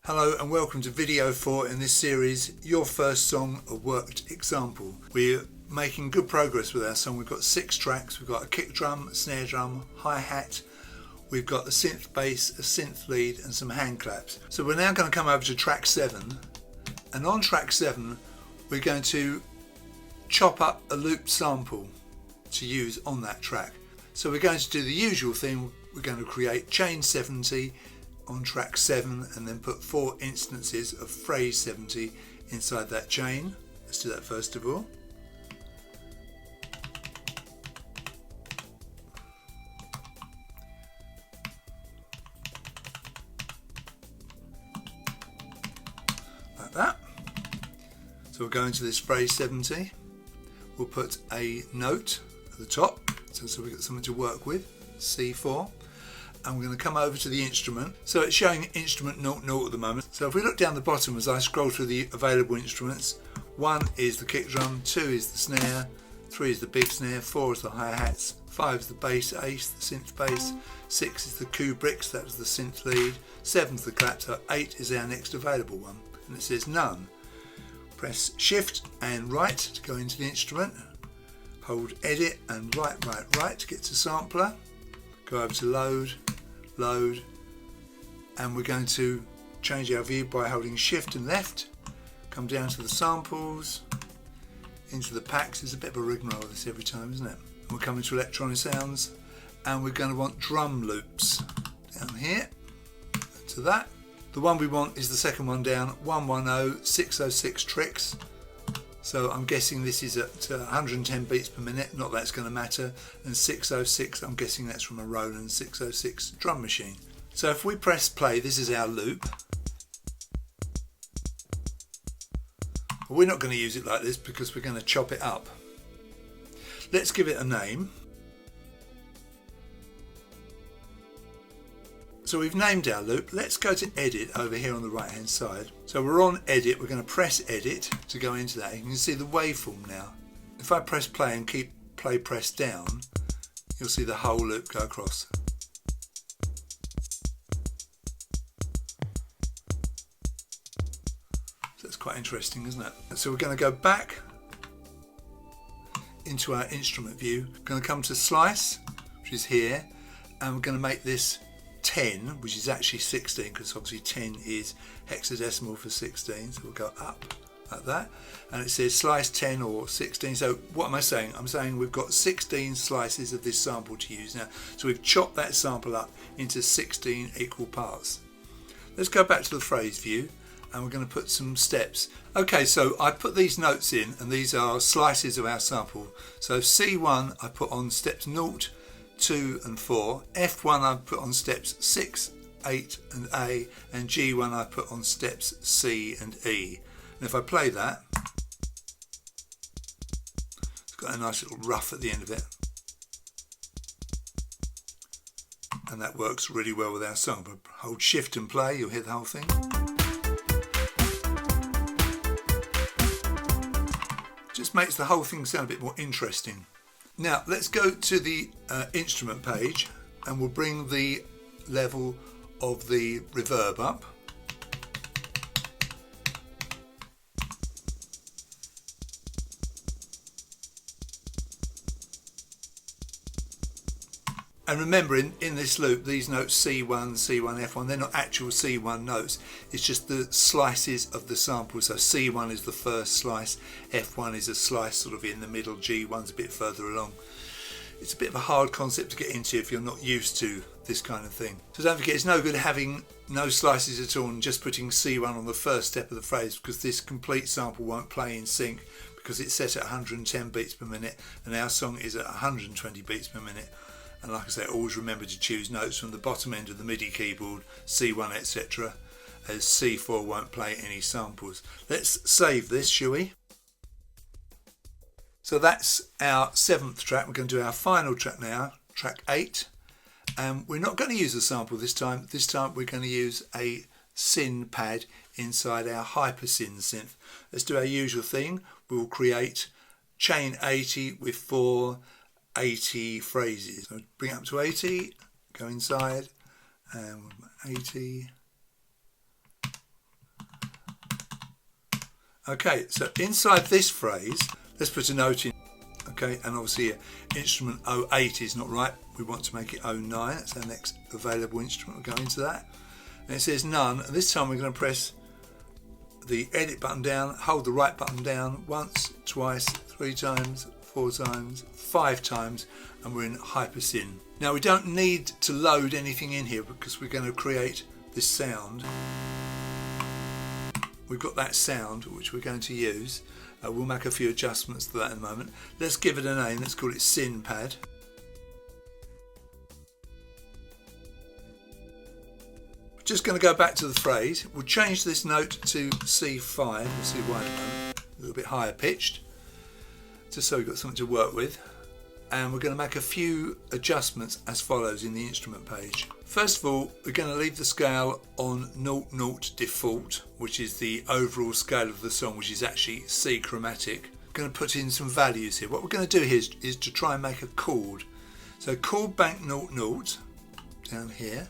Hello and welcome to video 4 in this series, Your First Song, a Worked Example. We're making good progress with our song. We've got 6 tracks. We've got a kick drum, a snare drum, hi-hat. We've got a synth bass, a synth lead and some hand claps. So we're now going to come over to track 7, and on track 7 we're going to chop up a loop sample to use on that track. So we're going to do the usual thing. We're going to create chain 70 on track 7 and then put 4 instances of phrase 70 inside that chain. Let's do that first of all. Like that. So we'll go into this phrase 70. We'll put a note at the top so we've got something to work with, C4. And we're going to come over to the instrument. So it's showing instrument 0, at the moment. So if we look down the bottom as I scroll through the available instruments, 1 is the kick drum, 2 is the snare, 3 is the big snare, 4 is the hi-hats, 5 is the bass ace, the synth bass, 6 is the Kubricks, that was the synth lead, 7 is the clap, so 8 is our next available one. And it says none. Press shift and right to go into the instrument. Hold edit and right to get to sampler. Go over to load, and we're going to change our view by holding shift and left. Come down to the samples, into the packs. There's a bit of a rigmarole this every time, isn't it? And we're coming to electronic sounds, and we're going to want drum loops down here. To that, the one we want is the second one down, 110 606 tricks. So I'm guessing this is at 110 beats per minute, not that it's going to matter, and 606, I'm guessing that's from a Roland 606 drum machine. So if we press play, this is our loop. But we're not going to use it like this because we're going to chop it up. Let's give it a name. So we've named our loop. Let's go to edit over here on the right hand side. So we're on edit, we're going to press edit to go into that. You can see the waveform now. If I press play and keep play pressed down, you'll see the whole loop go across. So that's quite interesting, isn't it? So we're going to go back into our instrument view. We're going to come to slice, which is here, and we're going to make this 10, which is actually 16, because obviously 10 is hexadecimal for 16, so we'll go up like that, and it says slice 10 or 16. So what am I saying? I'm saying we've got 16 slices of this sample to use now, so we've chopped that sample up into 16 equal parts. Let's go back to the phrase view, and we're going to put some steps. Okay, so I put these notes in, and these are slices of our sample. So C1 I put on steps 0, 2 and 4, F1 I put on steps 6, 8 and A, and G1 I put on steps C and E. And if I play that, it's got a nice little rough at the end of it, and that works really well with our song. But hold shift and play, you'll hear the whole thing. Just makes the whole thing sound a bit more interesting. Now let's go to the instrument page, and we'll bring the level of the reverb up. And remember, in this loop, these notes C1, C1, F1, they're not actual C1 notes. It's just the slices of the sample. So C1 is the first slice, F1 is a slice sort of in the middle, G1's a bit further along. It's a bit of a hard concept to get into if you're not used to this kind of thing. So don't forget, it's no good having no slices at all and just putting C1 on the first step of the phrase, because this complete sample won't play in sync, because it's set at 110 beats per minute and our song is at 120 beats per minute. And like I say, always remember to choose notes from the bottom end of the MIDI keyboard, C1, etc., as C4 won't play any samples. Let's save this, shall we? So that's our 7th track. We're going to do our final track now, track 8. And we're not going to use a sample this time. This time we're going to use a syn pad inside our HYPERSYN synth. Let's do our usual thing. We'll create chain 80 with 4 80 phrases. So bring it up to 80, go inside, and 80, Okay, so inside this phrase, let's put a note in. Okay, and obviously instrument 08 is not right. We want to make it 09. That's our next available instrument. We'll go into that. And it says none. And this time we're going to press the edit button down, hold the right button down once, twice, 3 times, 4 times, 5 times, and we're in HYPERSYN. Now we don't need to load anything in here because we're going to create this sound. We've got that sound which we're going to use. We'll make a few adjustments to that in a moment. Let's give it a name. Let's call it Syn Pad. Just going to go back to the phrase. We'll change this note to C5. We'll see why in a moment. A little bit higher pitched, just so we've got something to work with. And we're going to make a few adjustments as follows in the instrument page. First of all, we're going to leave the scale on 00 default, which is the overall scale of the song, which is actually C chromatic. We're going to put in some values here. What we're going to do here is to try and make a chord. So chord bank 00 down here.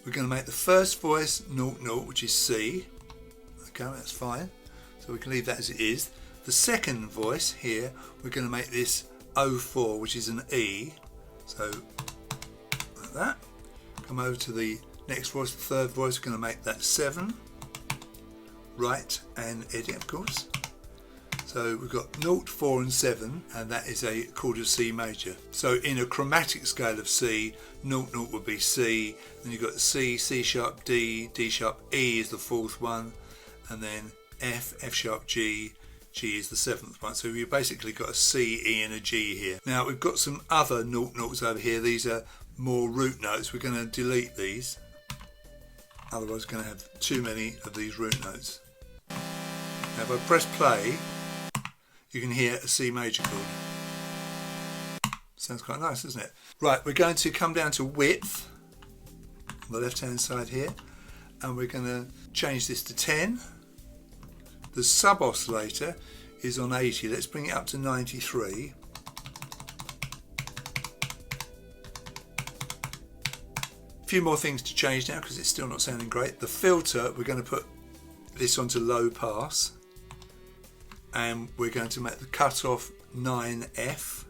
We're going to make the first voice 00, which is C. Okay, that's fine. So we can leave that as it is. The second voice here, we're going to make this 04, which is an E. So like that. Come over to the next voice, the third voice, we're going to make that 7. Right, and edit, of course. So we've got 0, 4 and 7, and that is a chord of C major. So in a chromatic scale of C, 0 would be C, then you've got C, C sharp, D, D sharp, E is the fourth one, and then F, F sharp, G, G is the seventh one. So you've basically got a C, E and a G here. Now we've got some other 00s over here. These are more root notes. We're going to delete these, otherwise we're going to have too many of these root notes. Now if I press play, you can hear a C major chord. Sounds quite nice, doesn't it? Right, we're going to come down to width on the left hand side here, and we're going to change this to 10. The sub oscillator is on 80. Let's bring it up to 93. A few more things to change now because it's still not sounding great. The filter, we're going to put this onto low pass, and we're going to make the cutoff 9F,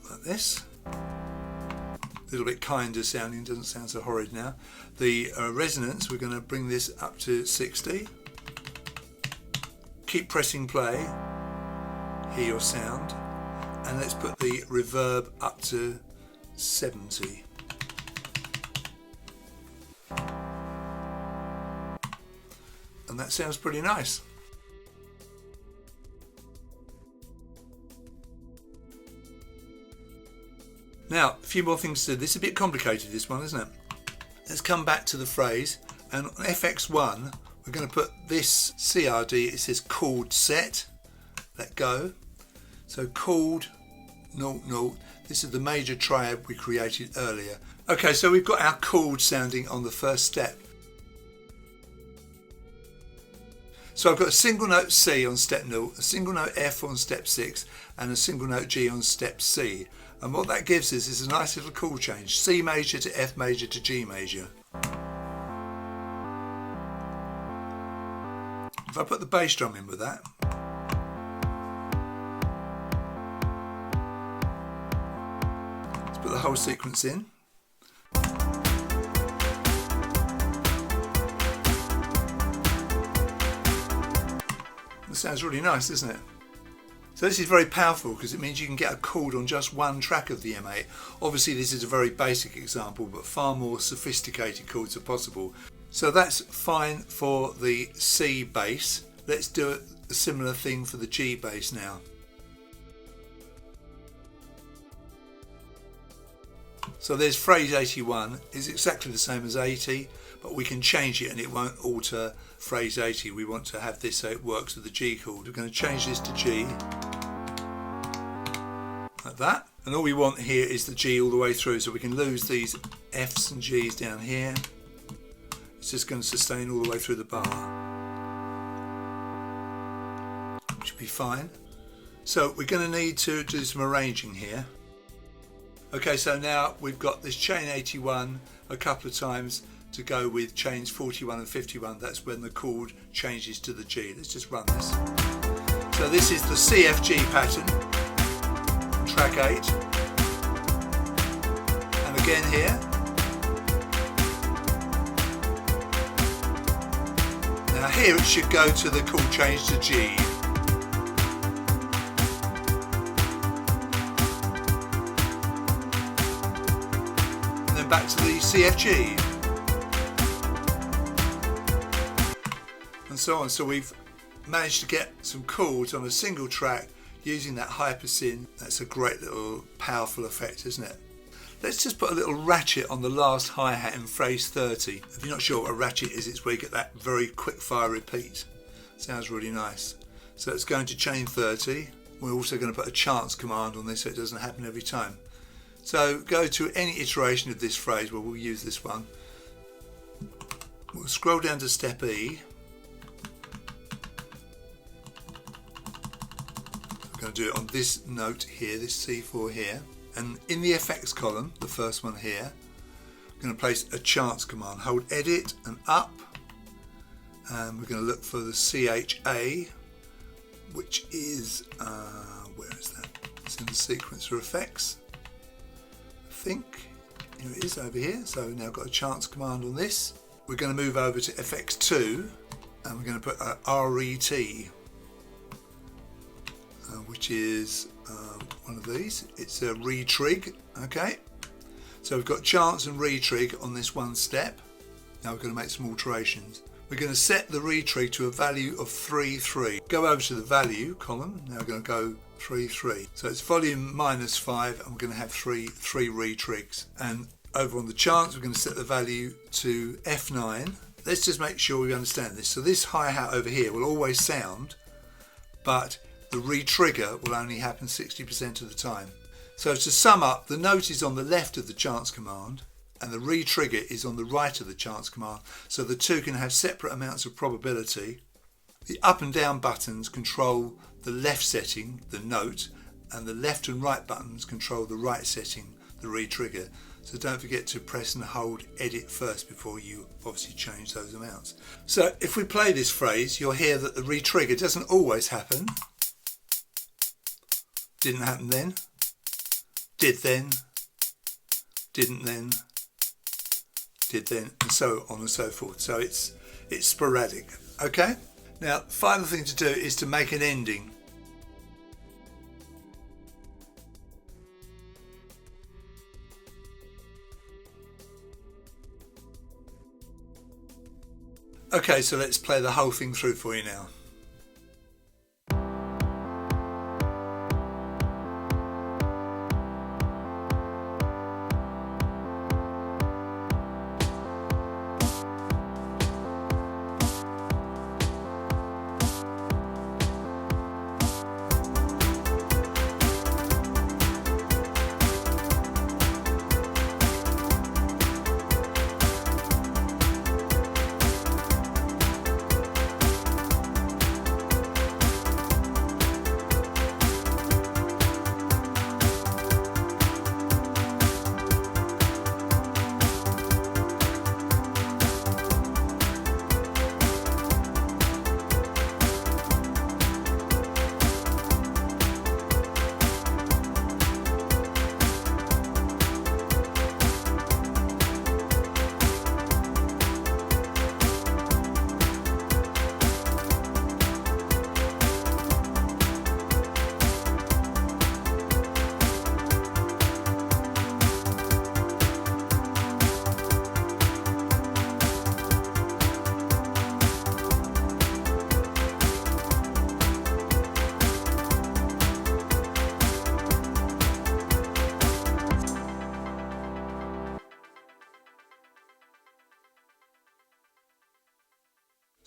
like this. A little bit kinder sounding, doesn't sound so horrid now. The resonance, we're going to bring this up to 60. Keep pressing play, hear your sound, and let's put the reverb up to 70. And that sounds pretty nice. Now, a few more things to do. This is a bit complicated, this one, isn't it? Let's come back to the phrase, and on FX1, we're going to put this CRD, it says chord set, let go. So chord 00, this is the major triad we created earlier. Okay, so we've got our chord sounding on the first step. So I've got a single note C on step 0, a single note F on step 6, and a single note G on step C. And what that gives us is a nice little chord change, C major to F major to G major. If I put the bass drum in with that, let's put the whole sequence in. That sounds really nice, doesn't it? So this is very powerful because it means you can get a chord on just one track of the M8. Obviously this is a very basic example, but far more sophisticated chords are possible. So that's fine for the C bass. Let's do a similar thing for the G bass now. So there's phrase 81, is exactly the same as 80, but we can change it and it won't alter phrase 80. We want to have this so it works with the G chord. We're going to change this to G, like that. And all we want here is the G all the way through, so we can lose these Fs and Gs down here. It's just going to sustain all the way through the bar. Should be fine. So we're going to need to do some arranging here. Okay, so now we've got this chain 81 a couple of times to go with chains 41 and 51. That's when the chord changes to the G. Let's just run this. So this is the CFG pattern, track 8. And again here. Now here it should go to the chord change to G. And then back to the CFG. And so on. So we've managed to get some chords on a single track using that HYPERSYN. That's a great little powerful effect, isn't it? Let's just put a little ratchet on the last hi-hat in phrase 30. If you're not sure what a ratchet is, it's where you get that very quick fire repeat. Sounds really nice. So it's going to chain 30. We're also going to put a chance command on this so it doesn't happen every time. So go to any iteration of this phrase where we'll use this one. We'll scroll down to step E. I'm going to do it on this note here, this C4 here, and in the effects column, the first one here, I'm going to place a chance command. Hold edit and up, and we're going to look for the CHA, which is where is that? It's in the sequencer effects, I think. Here it is over here. So now I've got a chance command on this. We're going to move over to FX2, and we're going to put a RET. Which is one of these. It's a retrig. Okay, so we've got chance and retrig on this one step. Now we're going to make some alterations. We're going to set the retrig to a value of 3-3. Go over to the value column. Now we're going to go 3-3. So it's volume -5, and we're going to have three retrigs. And over on the chance, we're going to set the value to F9. Let's just make sure we understand this. So this hi-hat over here will always sound, but the re-trigger will only happen 60% of the time. So to sum up, the note is on the left of the chance command and the re-trigger is on the right of the chance command, so the two can have separate amounts of probability. The up and down buttons control the left setting, the note, and the left and right buttons control the right setting, the re-trigger. So don't forget to press and hold edit first before you obviously change those amounts. So if we play this phrase, you'll hear that the re-trigger doesn't always happen. Didn't happen then, did then, didn't then, did then, and so on and so forth. So it's sporadic. Okay? Now, final thing to do is to make an ending. Okay, so let's play the whole thing through for you now.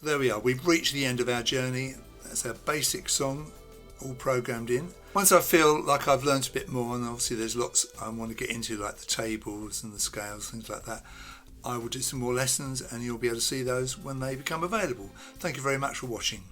So there we are, we've reached the end of our journey. That's our basic song all programmed in. Once I feel like I've learned a bit more, and obviously there's lots I want to get into, like the tables and the scales, things like that, I will do some more lessons and you'll be able to see those when they become available. Thank you very much for watching.